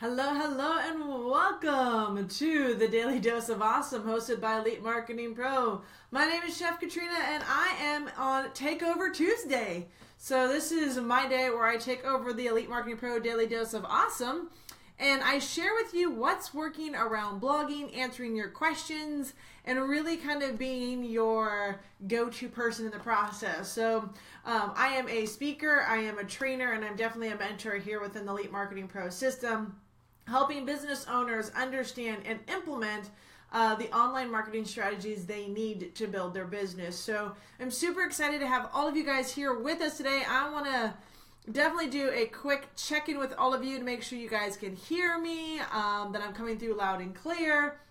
Hello, and welcome to the Daily Dose of Awesome, hosted by Elite Marketing Pro. My name is Chef Katrina, and I am on Takeover Tuesday. So this is my day where I take over the Elite Marketing Pro Daily Dose of Awesome, and I share with you what's working around blogging, answering your questions, and really kind of being your go-to person in the process. So I am a speaker, I am a trainer, and I'm definitely a mentor here within the Elite Marketing Pro system, helping business owners understand and implement the online marketing strategies they need to build their business. So I'm super excited to have all of you guys here with us today. I want to definitely do a quick check-in with all of you to make sure you guys can hear me, that I'm coming through loud and clear,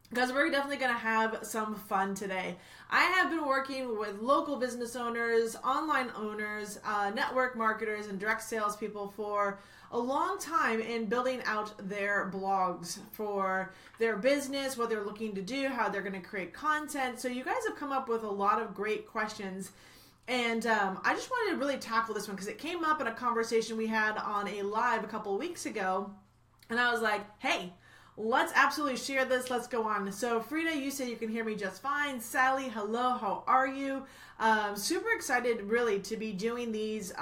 because we're definitely going to have some fun today. I have been working with local business owners, online owners, network marketers, and direct salespeople for a long time in building out their blogs for their business, what they're looking to do, how they're going to create content. So you guys have come up with a lot of great questions. And I just wanted to really tackle this one because it came up in a conversation we had on a live a couple of weeks ago. And I was like, hey, let's absolutely share this. Let's go on. So Frida, you said you can hear me just fine. Sally, hello, how are you? Super excited really to be doing these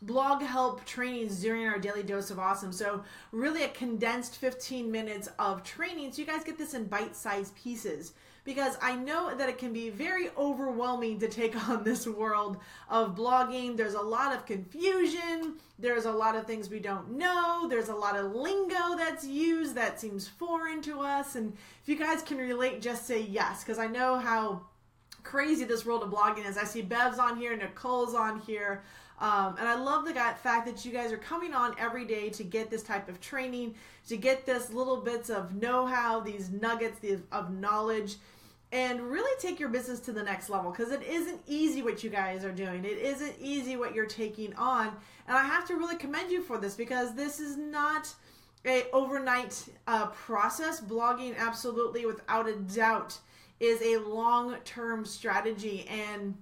blog help trainings during our Daily Dose of Awesome. So really a condensed 15 minutes of training. So you guys get this in bite-sized pieces, because I know that it can be very overwhelming to take on this world of blogging. There's a lot of confusion. There's a lot of things we don't know. There's a lot of lingo that's used that seems foreign to us. And if you guys can relate, just say yes, because I know how crazy this world of blogging is. I see Bev's on here, Nicole's on here. And I love the fact that you guys are coming on every day to get this type of training, to get this little bits of know-how, these nuggets of knowledge, and really take your business to the next level, because it isn't easy what you guys are doing. It isn't easy what you're taking on. And I have to really commend you for this, because this is not an overnight process. Blogging, absolutely, without a doubt, is a long-term strategy. And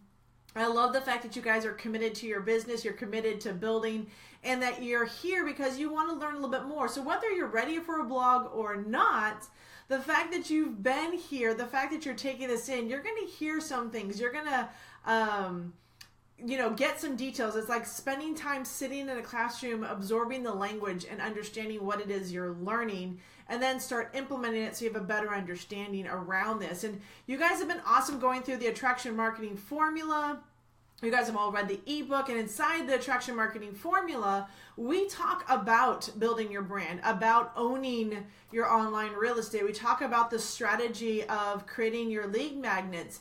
I love the fact that you guys are committed to your business, you're committed to building, and that you're here because you want to learn a little bit more. So whether you're ready for a blog or not, the fact that you've been here, the fact that you're taking this in, you're going to hear some things. You're going to, get some details. It's like spending time sitting in a classroom, absorbing the language and understanding what it is you're learning, and then start implementing it so you have a better understanding around this. And you guys have been awesome going through the attraction marketing formula. You guys have all read the ebook, and inside the attraction marketing formula, we talk about building your brand, about owning your online real estate. We talk about the strategy of creating your lead magnets.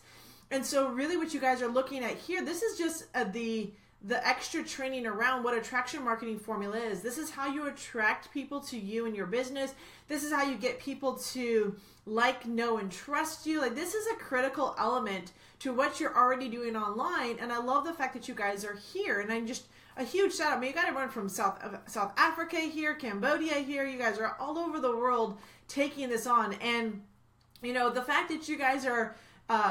And so really what you guys are looking at here, this is just the extra training around what attraction marketing formula is. This is how you attract people to you and your business. This is how you get people to like, know, and trust you. Like, this is a critical element to what you're already doing online. And I love the fact that you guys are here. And I'm just a huge shout out. I mean, you got everyone from South Africa here, Cambodia here. You guys are all over the world taking this on. And, the fact that you guys are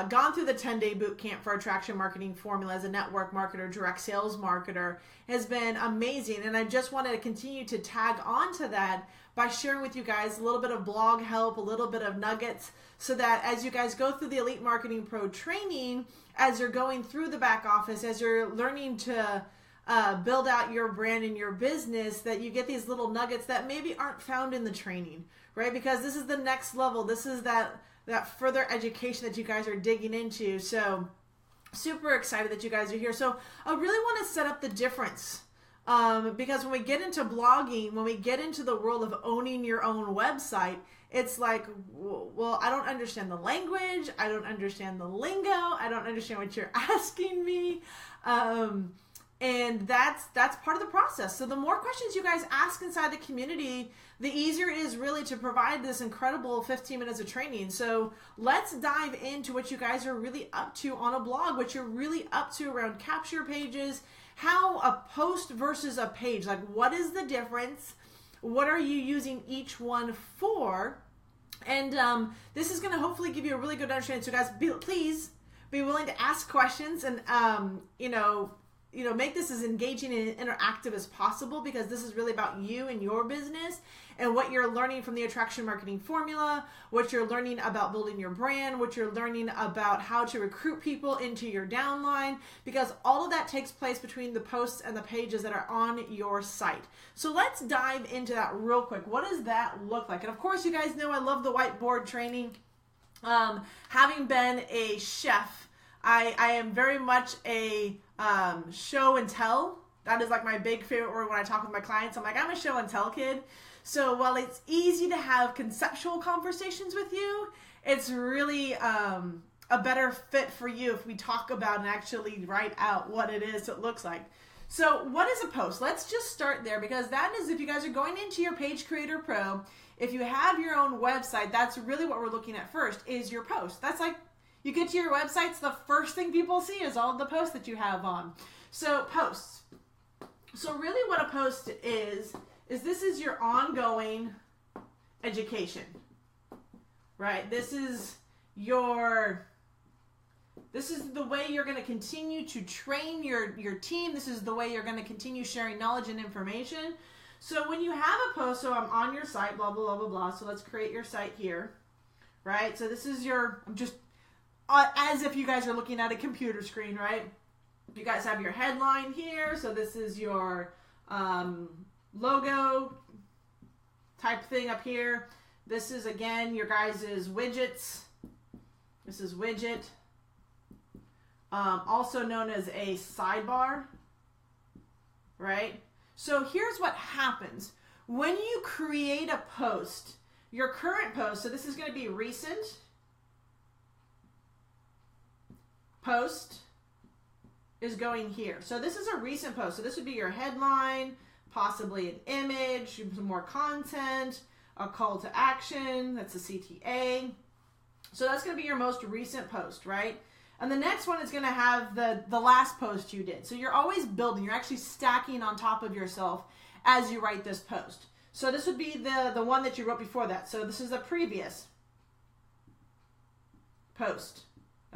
gone through the 10-day boot camp for attraction marketing formula as a network marketer, direct sales marketer has been amazing. And I just wanted to continue to tag on to that by sharing with you guys a little bit of blog help, a little bit of nuggets, so that as you guys go through the Elite Marketing Pro training, as you're going through the back office, as you're learning to build out your brand and your business, that you get these little nuggets that maybe aren't found in the training, right? Because this is the next level. This is that further education that you guys are digging into. So super excited that you guys are here. So I really want to set up the difference, because when we get into blogging, when we get into the world of owning your own website, it's like, well, I don't understand the language. I don't understand the lingo. I don't understand what you're asking me. And that's part of the process. So the more questions you guys ask inside the community, the easier it is really to provide this incredible 15 minutes of training. So let's dive into what you guys are really up to on a blog, what you're really up to around capture pages, how a post versus a page, like what is the difference? What are you using each one for? And this is going to hopefully give you a really good understanding. So guys, please be willing to ask questions, and make this as engaging and interactive as possible, because this is really about you and your business and what you're learning from the attraction marketing formula, what you're learning about building your brand, what you're learning about how to recruit people into your downline, because all of that takes place between the posts and the pages that are on your site. So let's dive into that real quick. What does that look like? And of course, you guys know I love the whiteboard training. Having been a chef, I am very much a show and tell. That is like my big favorite word when I talk with my clients. I'm a show and tell kid. So while it's easy to have conceptual conversations with you, it's really a better fit for you if we talk about and actually write out what it is it looks like. So what is a post? Let's just start there, because that is, if you guys are going into your Page Creator Pro, if you have your own website, that's really what we're looking at first, is your post. That's like, you get to your websites, the first thing people see is all of the posts that you have on. So posts. So really what a post is this is your ongoing education, right? This is the way you're going to continue to train your team. This is the way you're going to continue sharing knowledge and information. So when you have a post, so I'm on your site, blah, blah, blah, blah, blah. So let's create your site here, right? So this is I'm just, as if you guys are looking at a computer screen, right? You guys have your headline here. So this is your logo type thing up here. This is, again, your guys' widgets. This is widget. Also known as a sidebar, right? So here's what happens. When you create a post, your current post, so this is going to be recent post, is going here. So this is a recent post. So this would be your headline, possibly an image, some more content, a call to action. That's a CTA. So that's going to be your most recent post, right? And the next one is going to have the last post you did. So you're always building. You're actually stacking on top of yourself as you write this post. So this would be the one that you wrote before that. So this is a previous post,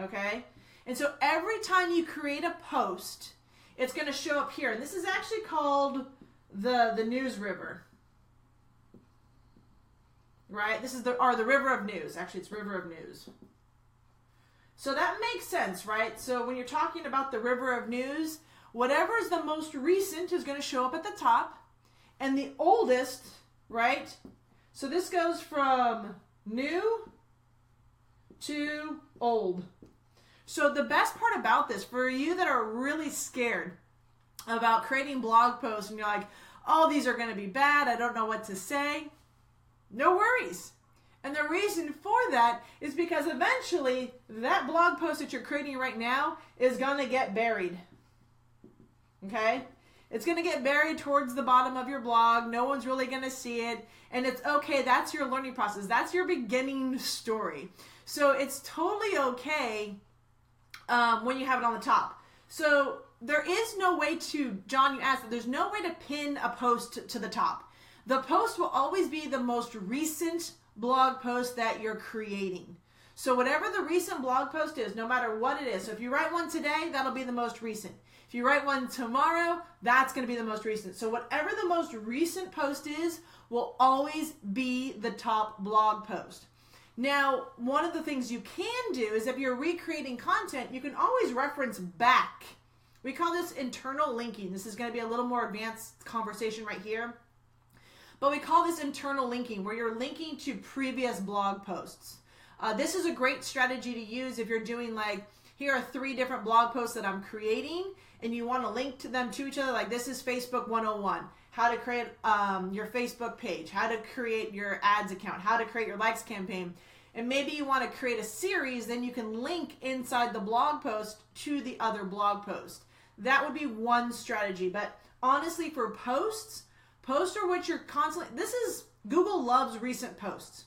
okay? And so every time you create a post, it's going to show up here. And this is actually called the news river, right? This is the river of news. Actually, it's river of news. So that makes sense, right? So when you're talking about the river of news, whatever is the most recent is going to show up at the top, and the oldest, right? So this goes from new to old. So the best part about this, for you that are really scared about creating blog posts and you're like, oh, these are going to be bad, I don't know what to say, no worries. And the reason for that is because eventually that blog post that you're creating right now is going to get buried. Okay? It's going to get buried towards the bottom of your blog. No one's really going to see it. And it's okay. That's your learning process. That's your beginning story. So it's totally okay when you have it on the top. So there is no way to, John, you asked, there's no way to pin a post to the top. The post will always be the most recent blog post that you're creating. So whatever the recent blog post is, no matter what it is. So if you write one today, that'll be the most recent. If you write one tomorrow, that's going to be the most recent. So whatever the most recent post is will always be the top blog post. Now, one of the things you can do is if you're recreating content, you can always reference back. We call this internal linking. This is going to be a little more advanced conversation right here. But we call this internal linking, where you're linking to previous blog posts. This is a great strategy to use if you're doing like, here are 3 different blog posts that I'm creating, and you want to link to them to each other. Like this is Facebook 101, how to create your Facebook page, how to create your ads account, how to create your likes campaign. And maybe you want to create a series, then you can link inside the blog post to the other blog post. That would be one strategy. But honestly, for posts are what you're constantly, Google loves recent posts.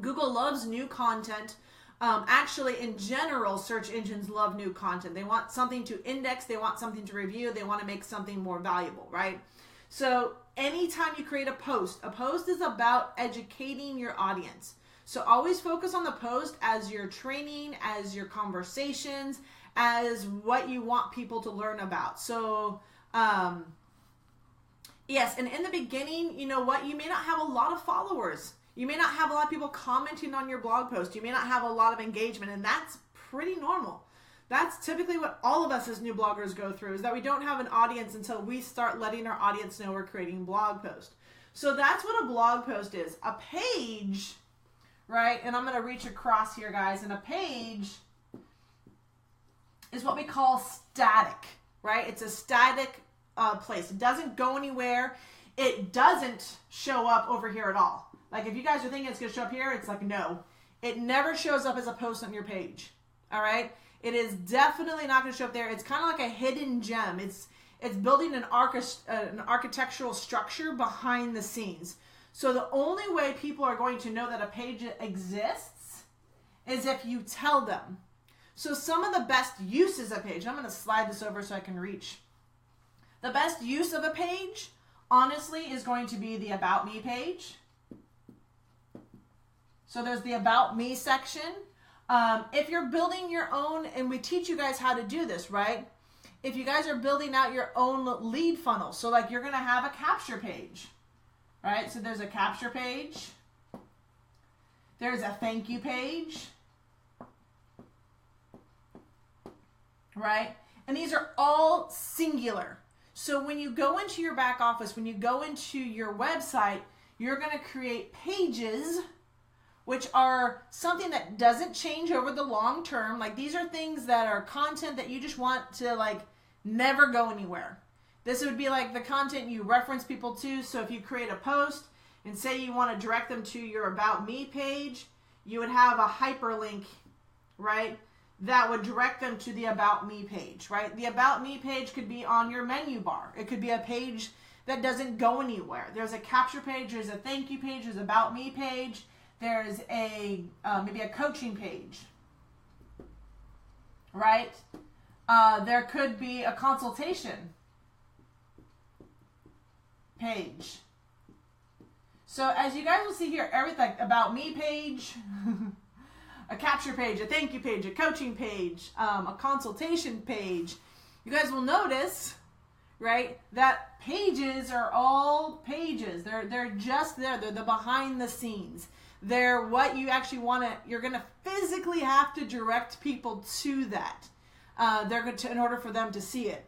Google loves new content. Actually, in general, search engines love new content. They want something to index. They want something to review. They want to make something more valuable, right? So anytime you create a post is about educating your audience. So always focus on the post as your training, as your conversations, as what you want people to learn about. So, yes, and in the beginning, you know what? You may not have a lot of followers. You may not have a lot of people commenting on your blog post. You may not have a lot of engagement, and that's pretty normal. That's typically what all of us as new bloggers go through, is that we don't have an audience until we start letting our audience know we're creating blog posts. So that's what a blog post is. A page, right? And I'm going to reach across here, guys. And a page is what we call static, right? It's a static place. It doesn't go anywhere. It doesn't show up over here at all. Like if you guys are thinking it's going to show up here, it's like, no. It never shows up as a post on your page, all right? It is definitely not going to show up there. It's kind of like a hidden gem. It's building an architectural structure behind the scenes. So the only way people are going to know that a page exists is if you tell them. So some of the best uses of page, I'm going to slide this over so I can reach. The best use of a page, honestly, is going to be the About Me page. So there's the About Me section. If you're building your own, and we teach you guys how to do this, right? If you guys are building out your own lead funnel, so like you're going to have a capture page, right? So there's a capture page. There's a thank you page, right? And these are all singular. So when you go into your back office, when you go into your website, you're going to create pages which are something that doesn't change over the long term. Like these are things that are content that you just want to like never go anywhere. This would be like the content you reference people to. So if you create a post and say you want to direct them to your About Me page, you would have a hyperlink, right? That would direct them to the About Me page, right? The About Me page could be on your menu bar. It could be a page that doesn't go anywhere. There's a capture page, there's a thank you page, there's an About Me page. There's a maybe a coaching page, right? There could be a consultation page. So as you guys will see here, everything About Me page, a capture page, a thank you page, a coaching page, a consultation page. You guys will notice, right, that pages are all pages. They're just there. They're the behind the scenes. They're what you actually want to, you're going to physically have to direct people to that. They're going to, in order for them to see it.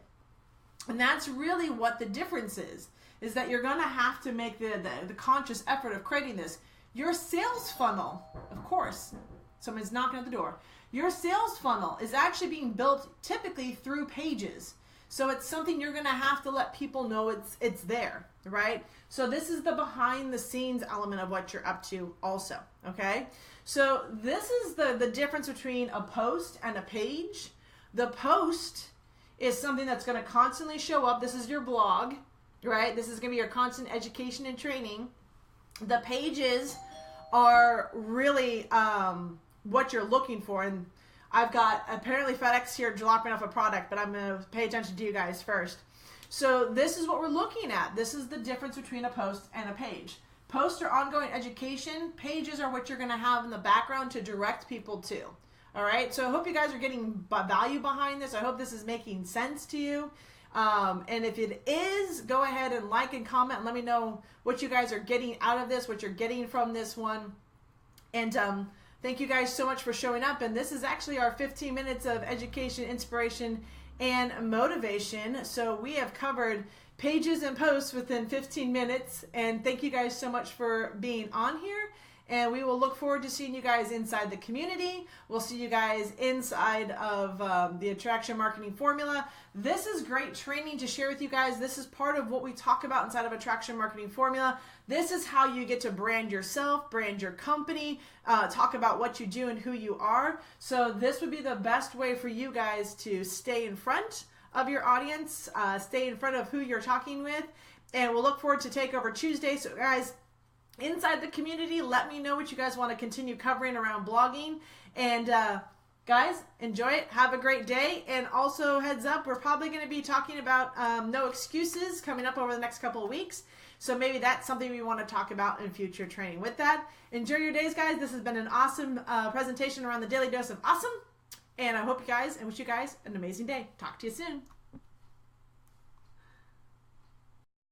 And that's really what the difference is that you're going to have to make the conscious effort of creating this. Your sales funnel, of course, someone's knocking at the door. Your sales funnel is actually being built typically through pages. So it's something you're going to have to let people know it's there, right? So this is the behind the scenes element of what you're up to also, okay? So this is the difference between a post and a page. The post is something that's going to constantly show up. This is your blog, right? This is going to be your constant education and training. The pages are really what you're looking for. And I've got apparently FedEx here dropping off a product, but I'm going to pay attention to you guys first. So this is what we're looking at. This is the difference between a post and a page. Posts are ongoing education. Pages are what you're going to have in the background to direct people to. All right. So I hope you guys are getting value behind this. I hope this is making sense to you. And if it is, go ahead and like and comment and let me know what you guys are getting out of this, what you're getting from this one. And thank you guys so much for showing up. And this is actually our 15 minutes of education, inspiration, and motivation. So we have covered pages and posts within 15 minutes. And thank you guys so much for being on here. And we will look forward to seeing you guys inside the community. We'll see you guys inside of the Attraction Marketing Formula. This is great training to share with you guys. This is part of what we talk about inside of Attraction Marketing Formula. This is how you get to brand yourself, brand your company, talk about what you do and who you are. So this would be the best way for you guys to stay in front of your audience, stay in front of who you're talking with. And we'll look forward to Takeover Tuesday. So guys, inside the community, let me know what you guys want to continue covering around blogging. And guys, enjoy it. Have a great day. And also heads up, we're probably going to be talking about no excuses coming up over the next couple of weeks. So maybe that's something we want to talk about in future training. With that, enjoy your days, guys. This has been an awesome presentation around the Daily Dose of Awesome. And I hope you guys and wish you guys an amazing day. Talk to you soon.